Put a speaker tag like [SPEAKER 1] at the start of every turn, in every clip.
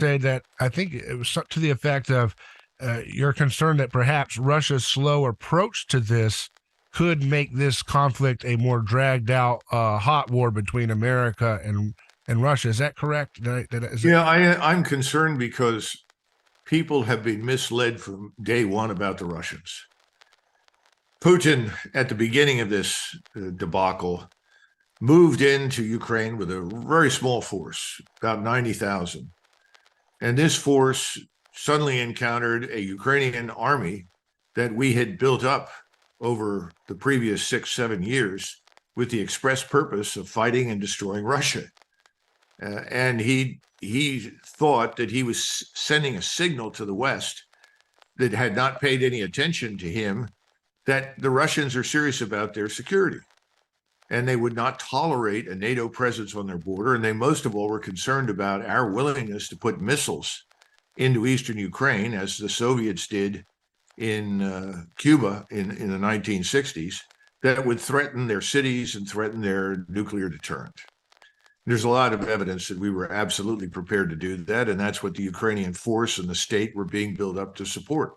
[SPEAKER 1] say that I think it was to the effect of you're concerned that perhaps Russia's slow approach to this could make this conflict a more dragged out hot war between America and Russia. Is that correct?
[SPEAKER 2] Yeah, I'm concerned because people have been misled from day one about the Russians. Putin, at the beginning of this debacle, moved into Ukraine with a very small force, about 90,000. And this force suddenly encountered a Ukrainian army that we had built up over the previous 6-7 years with the express purpose of fighting and destroying Russia. And he thought that he was sending a signal to the West that had not paid any attention to him, that the Russians are serious about their security. And they would not tolerate a NATO presence on their border. And they most of all were concerned about our willingness to put missiles into eastern Ukraine, as the Soviets did in Cuba in the 1960s, that would threaten their cities and threaten their nuclear deterrent. There's a lot of evidence that we were absolutely prepared to do that, and that's what the Ukrainian force and the state were being built up to support.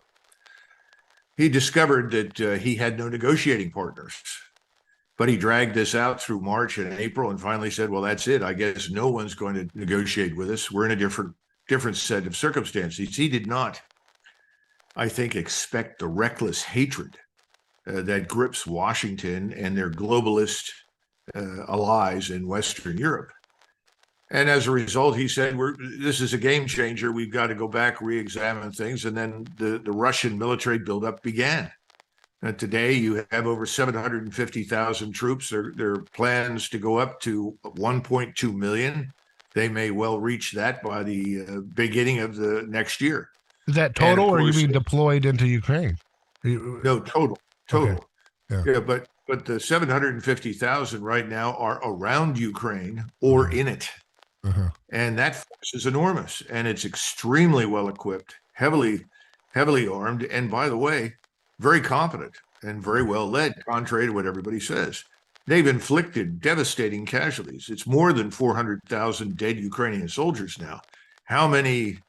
[SPEAKER 2] He discovered that he had no negotiating partners, but he dragged this out through March and April and finally said, well, that's it. I guess no one's going to negotiate with us. We're in a different set of circumstances. He did not, I think, expect the reckless hatred that grips Washington and their globalist allies in Western Europe. And as a result, he said, this is a game changer. We've got to go back, re-examine things. And then the Russian military buildup began. Today, you have over 750,000 troops. There are plans to go up to 1.2 million. They may well reach that by the beginning of the next year.
[SPEAKER 1] Is that total,
[SPEAKER 2] course,
[SPEAKER 1] or you mean deployed into Ukraine?
[SPEAKER 2] No, total.
[SPEAKER 1] Okay.
[SPEAKER 2] Yeah, but the 750,000 right now are around Ukraine or in it. And that force is enormous, and it's extremely well equipped, heavily armed, and by the way, very competent and very well led, contrary to what everybody says. They've inflicted devastating casualties. It's more than 400,000 dead Ukrainian soldiers now. How many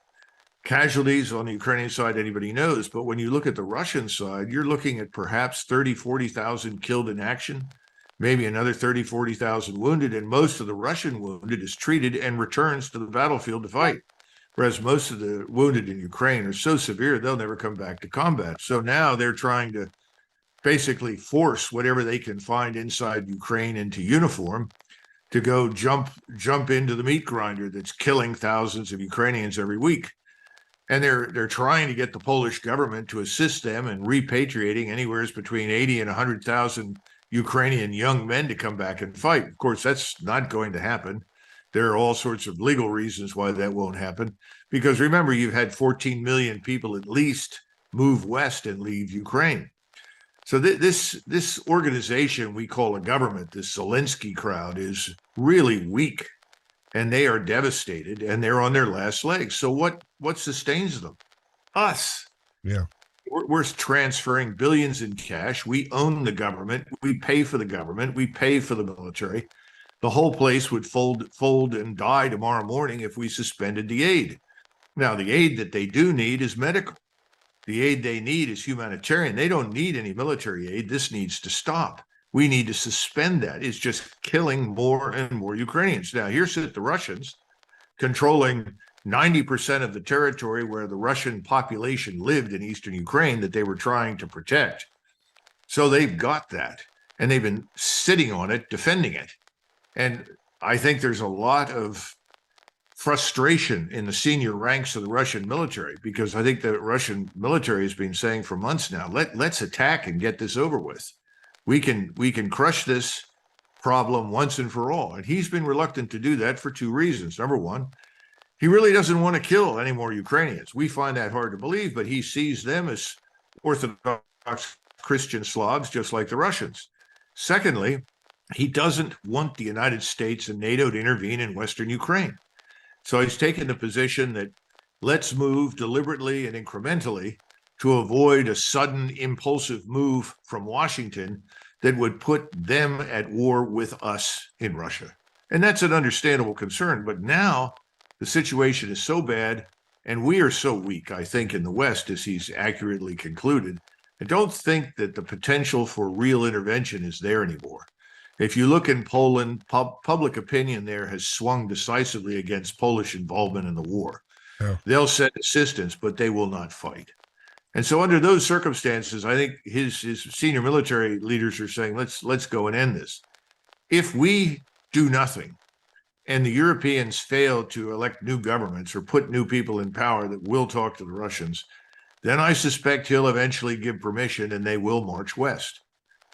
[SPEAKER 2] casualties on the Ukrainian side, anybody knows. But when you look at the Russian side, you're looking at perhaps 30,000, 40,000 killed in action, maybe another 30,000, 40,000 wounded. And most of the Russian wounded is treated and returns to the battlefield to fight. Whereas most of the wounded in Ukraine are so severe, they'll never come back to combat. So now they're trying to basically force whatever they can find inside Ukraine into uniform to go jump into the meat grinder that's killing thousands of Ukrainians every week. And they're trying to get the Polish government to assist them in repatriating anywhere between 80 and 100,000 Ukrainian young men to come back and fight. Of course, that's not going to happen. There are all sorts of legal reasons why that won't happen. Because remember, you've had 14 million people at least move west and leave Ukraine. So this organization we call a government, this Zelensky crowd, is really weak. And they are devastated, and they're on their last legs. So what sustains them? Us.
[SPEAKER 1] Yeah.
[SPEAKER 2] We're transferring billions in cash. We own the government. We pay for the government. We pay for the military. The whole place would fold and die tomorrow morning if we suspended the aid. Now, the aid that they do need is medical. The aid they need is humanitarian. They don't need any military aid. This needs to stop. We need to suspend that. It's just killing more and more Ukrainians. Now, here sit the Russians controlling 90% of the territory where the Russian population lived in eastern Ukraine that they were trying to protect. So they've got that, and they've been sitting on it, defending it. And I think there's a lot of frustration in the senior ranks of the Russian military, because I think the Russian military has been saying for months now, let's attack and get this over with. We can crush this problem once and for all. And he's been reluctant to do that for two reasons. Number one, he really doesn't want to kill any more Ukrainians. We find that hard to believe, but he sees them as Orthodox Christian Slavs, just like the Russians. Secondly, he doesn't want the United States and NATO to intervene in Western Ukraine. So he's taken the position that let's move deliberately and incrementally to avoid a sudden impulsive move from Washington that would put them at war with us in Russia. And that's an understandable concern. But now The situation is so bad, and we are so weak, I think, in the West, as he's accurately concluded. I don't think that the potential for real intervention is there anymore. If you look in Poland, public opinion there has swung decisively against Polish involvement in the war.
[SPEAKER 1] Yeah.
[SPEAKER 2] They'll send assistance, but they will not fight. And so under those circumstances, I think his senior military leaders are saying, let's go and end this. If we do nothing and the Europeans fail to elect new governments or put new people in power that will talk to the Russians, then I suspect he'll eventually give permission and they will march west.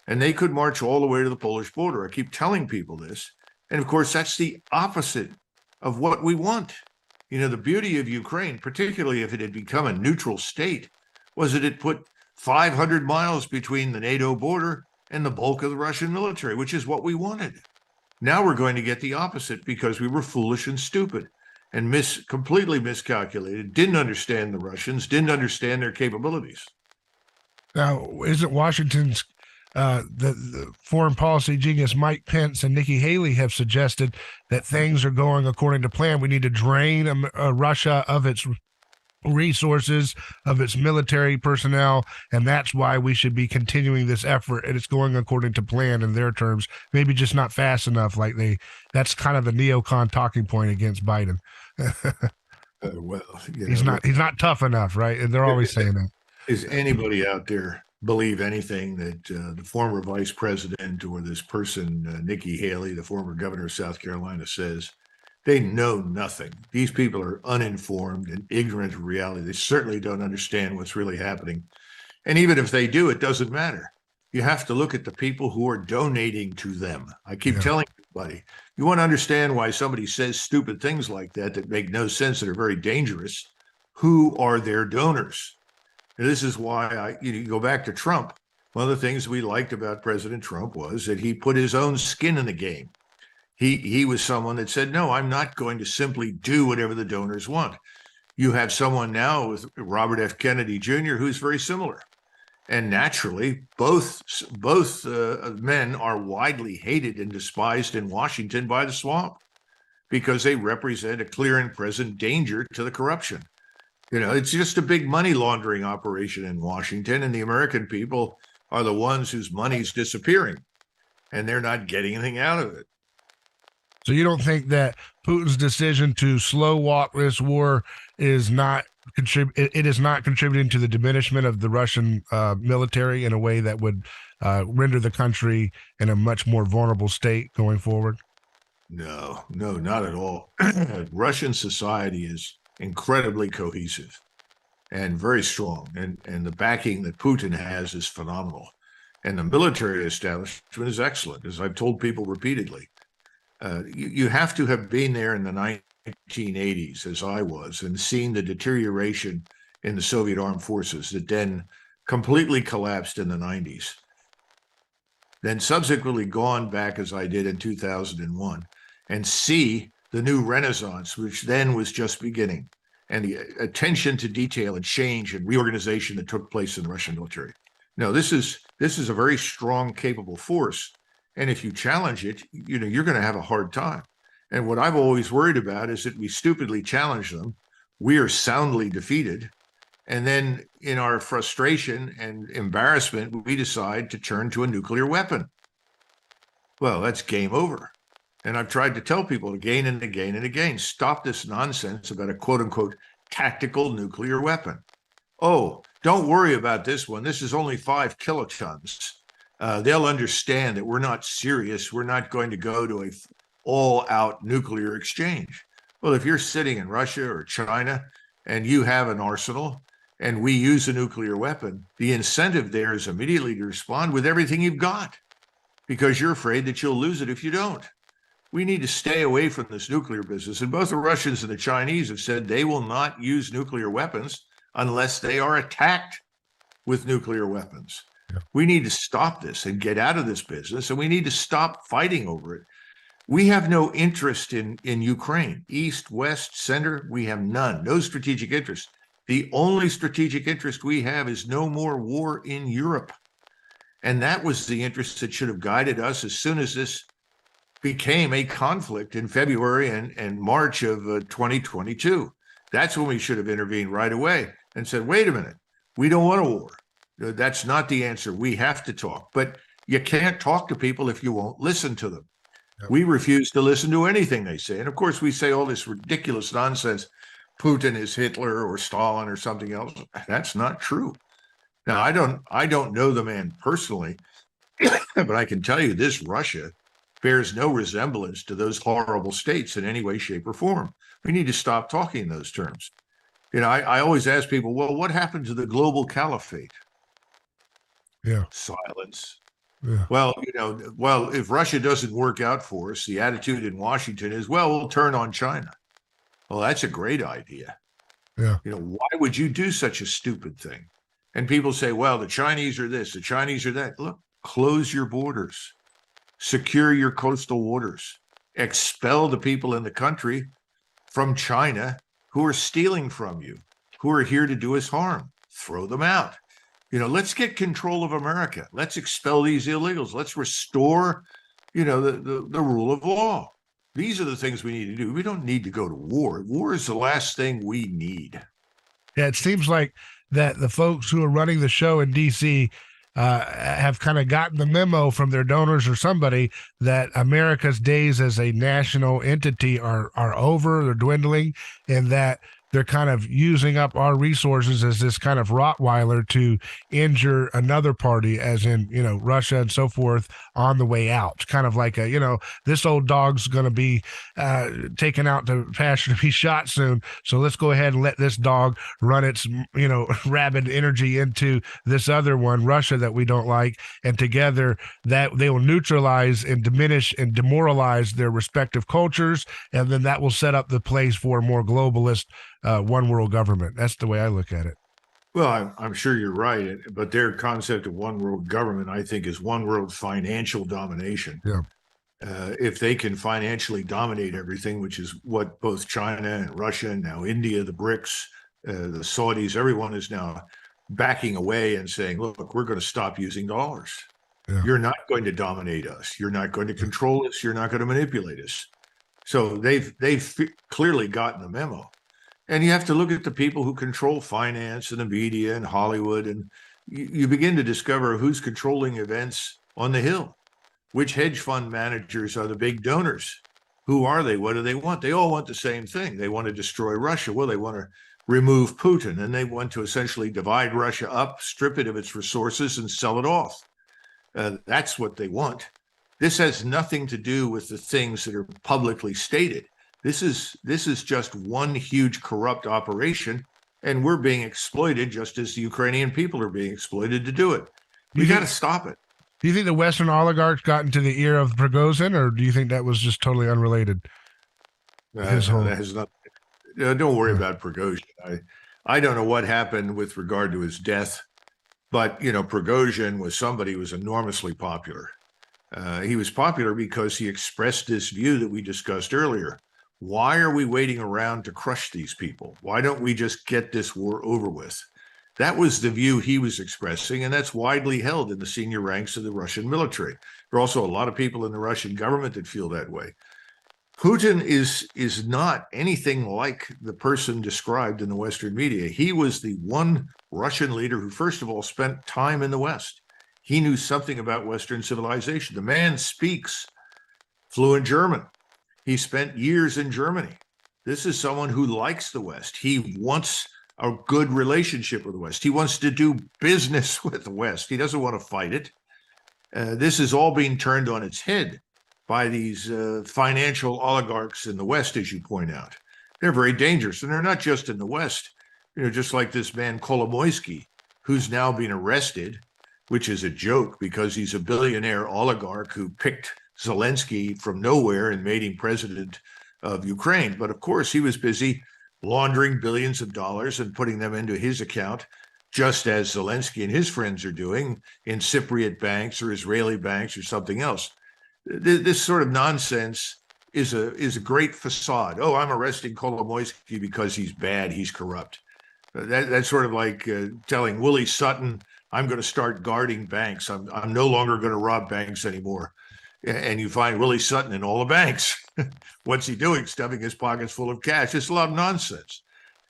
[SPEAKER 2] And they could march all the way to the Polish border. I keep telling people this. And of course, that's the opposite of what we want. You know, the beauty of Ukraine, particularly if it had become a neutral state, was that it put 500 miles between the NATO border and the bulk of the Russian military, which is what we wanted. Now we're going to get the opposite because we were foolish and stupid and completely miscalculated, didn't understand the Russians, didn't understand their capabilities.
[SPEAKER 1] Now, isn't Washington's the foreign policy genius Mike Pence and Nikki Haley have suggested that things are going according to plan? We need to drain Russia of its resources, of its military personnel, and that's why we should be continuing this effort, and it's going according to plan in their terms, maybe just not fast enough. That's kind of the neocon talking point against Biden.
[SPEAKER 2] Well,
[SPEAKER 1] he's not tough enough, right? And they're always saying that.
[SPEAKER 2] Is anybody out there believe anything that the former vice president or this person, Nikki Haley, the former governor of South Carolina, says? They know nothing. These people are uninformed and ignorant of reality. They certainly don't understand what's really happening. And even if they do, it doesn't matter. You have to look at the people who are donating to them. I keep telling everybody, you want to understand why somebody says stupid things like that make no sense, that are very dangerous. Who are their donors? And this is why you go back to Trump. One of the things we liked about President Trump was that he put his own skin in the game. He was someone that said, no, I'm not going to simply do whatever the donors want. You have someone now with Robert F. Kennedy Jr. who's very similar. And naturally, both men are widely hated and despised in Washington by the swamp because they represent a clear and present danger to the corruption. You know, it's just a big money laundering operation in Washington, and the American people are the ones whose money's disappearing, and they're not getting anything out of it.
[SPEAKER 1] So you don't think that Putin's decision to slow walk this war is not contributing to the diminishment of the Russian military in a way that would render the country in a much more vulnerable state going forward?
[SPEAKER 2] No, not at all. Russian society is incredibly cohesive and very strong, and the backing that Putin has is phenomenal. And the military establishment is excellent, as I've told people repeatedly. You have to have been there in the 1980s, as I was, and seen the deterioration in the Soviet armed forces that then completely collapsed in the 90s. Then subsequently gone back, as I did in 2001, and see the new renaissance, which then was just beginning, and the attention to detail and change and reorganization that took place in the Russian military. No, this is a very strong, capable force. And if you challenge it, you're going to have a hard time. And what I've always worried about is that we stupidly challenge them. We are soundly defeated. And then in our frustration and embarrassment, we decide to turn to a nuclear weapon. Well, that's game over. And I've tried to tell people again and again and again, stop this nonsense about a quote unquote tactical nuclear weapon. Oh, don't worry about this one. This is only 5 kilotons. They'll understand that we're not serious. We're not going to go to a all-out nuclear exchange. Well, if you're sitting in Russia or China and you have an arsenal and we use a nuclear weapon, the incentive there is immediately to respond with everything you've got because you're afraid that you'll lose it if you don't. We need to stay away from this nuclear business. And both the Russians and the Chinese have said they will not use nuclear weapons unless they are attacked with nuclear weapons. We need to stop this and get out of this business, and we need to stop fighting over it. We have no interest in Ukraine. East, west, center, we have none. No strategic interest. The only strategic interest we have is no more war in Europe. And that was the interest that should have guided us as soon as this became a conflict in February and March of 2022. That's when we should have intervened right away and said, wait a minute, we don't want a war. That's not the answer. We have to talk. But you can't talk to people if you won't listen to them. Yep. We refuse to listen to anything they say. And of course, we say all this ridiculous nonsense. Putin is Hitler or Stalin or something else. That's not true. Now, I don't know the man personally, but I can tell you this: Russia bears no resemblance to those horrible states in any way, shape, or form. We need to stop talking in those terms. I always ask people, well, what happened to the global caliphate?
[SPEAKER 1] Yeah.
[SPEAKER 2] Silence.
[SPEAKER 1] Yeah.
[SPEAKER 2] Well, if Russia doesn't work out for us, the attitude in Washington is, well, we'll turn on China. Well, that's a great idea.
[SPEAKER 1] Yeah.
[SPEAKER 2] Why would you do such a stupid thing? And people say, well, the Chinese are this, the Chinese are that. Look, close your borders, secure your coastal waters, expel the people in the country from China who are stealing from you, who are here to do us harm. Throw them out. Let's get control of America. Let's expel these illegals. Let's restore, the rule of law. These are the things we need to do. We don't need to go to war. War is the last thing we need.
[SPEAKER 1] Yeah, it seems like that the folks who are running the show in D.C. Have kind of gotten the memo from their donors or somebody that America's days as a national entity are over, they're dwindling, and that they're kind of using up our resources as this kind of Rottweiler to injure another party, as in, Russia and so forth, on the way out. It's kind of like this old dog's going to be taken out to pasture to be shot soon. So let's go ahead and let this dog run its, rabid energy into this other one, Russia, that we don't like. And together that they will neutralize and diminish and demoralize their respective cultures. And then that will set up the place for a more globalist one world government. That's the way I look at it.
[SPEAKER 2] Well, I'm sure you're right, but their concept of one world government, I think, is one world financial domination.
[SPEAKER 1] Yeah.
[SPEAKER 2] If they can financially dominate everything, which is what both China and Russia and now India, the BRICS, the Saudis, everyone is now backing away and saying, look, we're going to stop using dollars. Yeah. You're not going to dominate us. You're not going to control us. You're not going to manipulate us. So they've clearly gotten the memo. And you have to look at the people who control finance and the media and Hollywood, and you begin to discover who's controlling events on the Hill. Which hedge fund managers are the big donors? Who are they? What do they want? They all want the same thing. They want to destroy Russia. Well, they want to remove Putin, and they want to essentially divide Russia up, strip it of its resources, and sell it off. That's what they want. This has nothing to do with the things that are publicly stated. This is just one huge corrupt operation, and we're being exploited just as the Ukrainian people are being exploited to do it. We got to stop it.
[SPEAKER 1] Do you think the Western oligarchs got into the ear of Prigozhin, or do you think that was just totally unrelated?
[SPEAKER 2] That has not. Don't worry about Prigozhin. I don't know what happened with regard to his death, but Prigozhin was somebody who was enormously popular. He was popular because he expressed this view that we discussed earlier. Why are we waiting around to crush these people? Why don't we just get this war over with? That was the view he was expressing, and that's widely held in the senior ranks of the Russian military. There are also a lot of people in the Russian government that feel that way. Putin is not anything like the person described in the Western media. He was the one Russian leader who, first of all, spent time in the West. He knew something about Western civilization. The man speaks fluent German. He spent years in Germany. This is someone who likes the West. He wants a good relationship with the West. He wants to do business with the West. He doesn't want to fight it. This is all being turned on its head by these financial oligarchs in the West, as you point out. They're very dangerous, and they're not just in the West. Just like this man Kolomoisky, who's now been arrested, which is a joke because he's a billionaire oligarch who picked Zelensky from nowhere and made him president of Ukraine. But of course, he was busy laundering billions of dollars and putting them into his account, just as Zelensky and his friends are doing in Cypriot banks or Israeli banks or something else. This sort of nonsense is a great facade. Oh, I'm arresting Kolomoisky because he's bad, he's corrupt. That's sort of like telling Willie Sutton, I'm going to start guarding banks. I'm no longer going to rob banks anymore. And you find Willie Sutton in all the banks. What's he doing? Stuffing his pockets full of cash. It's a lot of nonsense.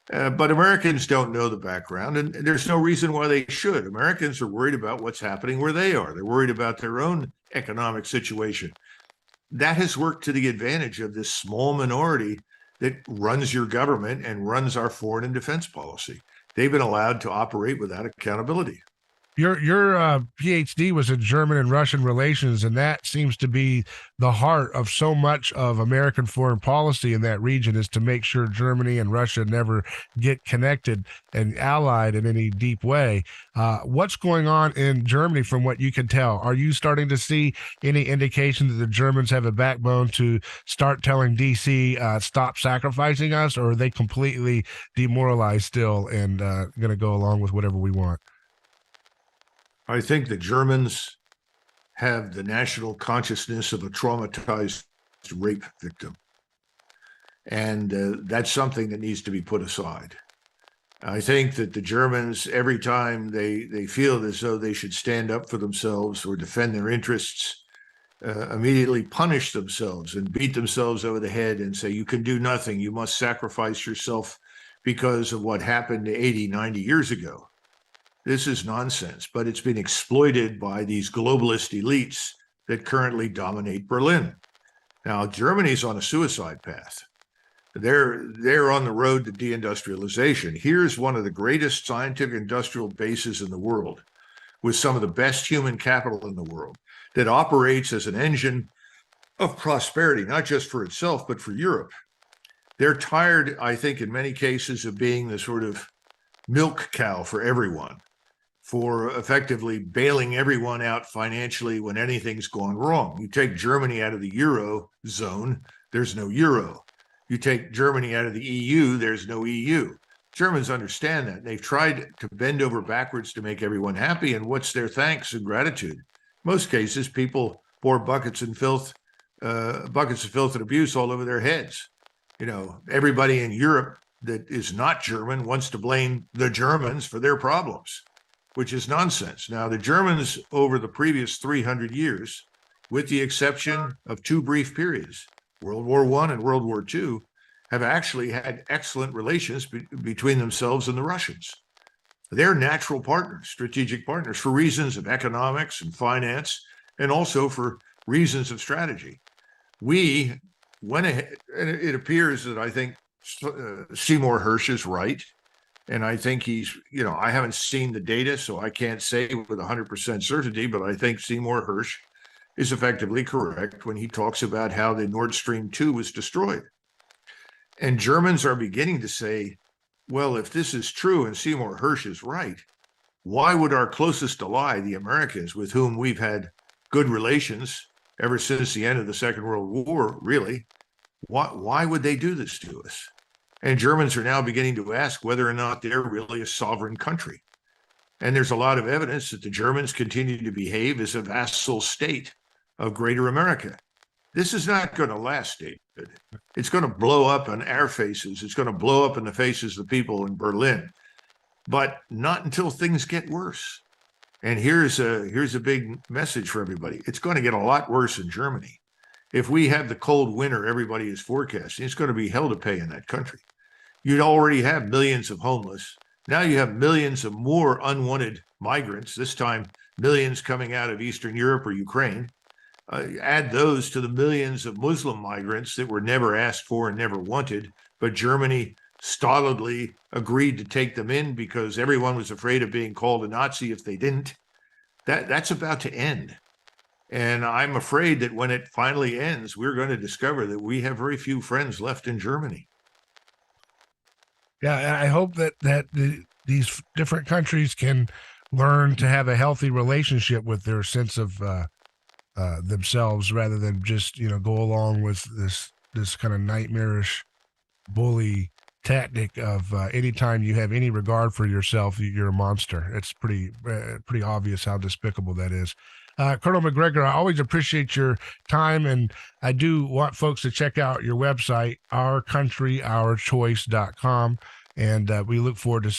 [SPEAKER 2] But Americans don't know the background, and there's no reason why they should. Americans are worried about what's happening where they are. They're worried about their own economic situation. That has worked to the advantage of this small minority that runs your government and runs our foreign and defense policy. They've been allowed to operate without accountability.
[SPEAKER 1] Your PhD was in German and Russian relations, and that seems to be the heart of so much of American foreign policy in that region, is to make sure Germany and Russia never get connected and allied in any deep way. What's going on in Germany from what you can tell? Are you starting to see any indication that the Germans have a backbone to start telling DC, stop sacrificing us, or are they completely demoralized still and going to go along with whatever we want?
[SPEAKER 2] I think the Germans have the national consciousness of a traumatized rape victim. And that's something that needs to be put aside. I think that the Germans, every time they feel as though they should stand up for themselves or defend their interests, immediately punish themselves and beat themselves over the head and say, you can do nothing. You must sacrifice yourself because of what happened 80, 90 years ago. This is nonsense, but it's been exploited by these globalist elites that currently dominate Berlin. Now, Germany's on a suicide path. They're on the road to deindustrialization. Here's one of the greatest scientific industrial bases in the world, with some of the best human capital in the world, that operates as an engine of prosperity, not just for itself, but for Europe. They're tired, I think, in many cases, of being the sort of milk cow for everyone, for effectively bailing everyone out financially when anything's gone wrong. You take Germany out of the Euro zone, there's no Euro. You take Germany out of the EU, there's no EU. Germans understand that. They've tried to bend over backwards to make everyone happy, and what's their thanks and gratitude? Most cases, people pour buckets of filth and abuse all over their heads. You know, everybody in Europe that is not German wants to blame the Germans for their problems, which is nonsense. Now, the Germans over the previous 300 years, with the exception of two brief periods, World War I and World War II, have actually had excellent relations between themselves and the Russians. They're natural partners, strategic partners, for reasons of economics and finance, and also for reasons of strategy. We went ahead, and it appears that I think Seymour Hersh is right. And I think he's, you know, I haven't seen the data, so I can't say with 100% certainty, but I think Seymour Hersh is effectively correct when he talks about how the Nord Stream 2 was destroyed. And Germans are beginning to say, well, if this is true and Seymour Hersh is right, why would our closest ally, the Americans, with whom we've had good relations ever since the end of the Second World War, really, why would they do this to us? And Germans are now beginning to ask whether or not they're really a sovereign country. And there's a lot of evidence that the Germans continue to behave as a vassal state of Greater America. This is not going to last, David. It's going to blow up on our faces. It's going to blow up in the faces of the people in Berlin, but not until things get worse. And here's a big message for everybody. It's going to get a lot worse in Germany. If we have the cold winter everybody is forecasting, it's going to be hell to pay in that country. You'd already have millions of homeless. Now you have millions of more unwanted migrants, this time millions coming out of Eastern Europe or Ukraine. Add those to the millions of Muslim migrants that were never asked for and never wanted, but Germany stolidly agreed to take them in because everyone was afraid of being called a Nazi if they didn't. That's about to end. And I'm afraid that when it finally ends, we're going to discover that we have very few friends left in Germany.
[SPEAKER 1] Yeah, I hope that these different countries can learn to have a healthy relationship with their sense of themselves, rather than just go along with this kind of nightmarish bully tactic of anytime you have any regard for yourself, you're a monster. It's pretty obvious how despicable that is. Colonel McGregor, I always appreciate your time, and I do want folks to check out your website, ourcountryourchoice.com, and we look forward to